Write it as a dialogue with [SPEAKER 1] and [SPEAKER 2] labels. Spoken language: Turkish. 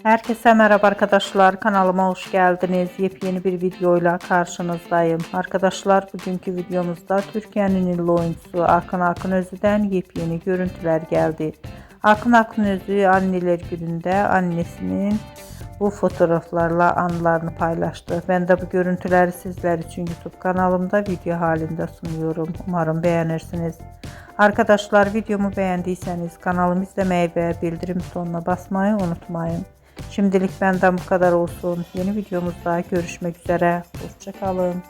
[SPEAKER 1] Herkese merhaba arkadaşlar, kanalıma hoş geldiniz. Yepyeni bir videoyla karşınızdayım. Arkadaşlar, bugünkü videomuzda Türkiye'nin ünlü oyuncusu Akın Akınözü'den yepyeni görüntüler geldi. Akın Akınözü anneler gününde annesinin bu fotoğraflarla anılarını paylaştı. Ben de bu görüntüleri sizler için YouTube kanalımda video halinde sunuyorum. Umarım beğenirsiniz. Arkadaşlar, videomu beğendiyseniz kanalımı izlemeyi ve bildirim butonuna basmayı unutmayın. Şimdilik benden bu kadar olsun. Yeni videomuzda görüşmek üzere. Hoşça kalın.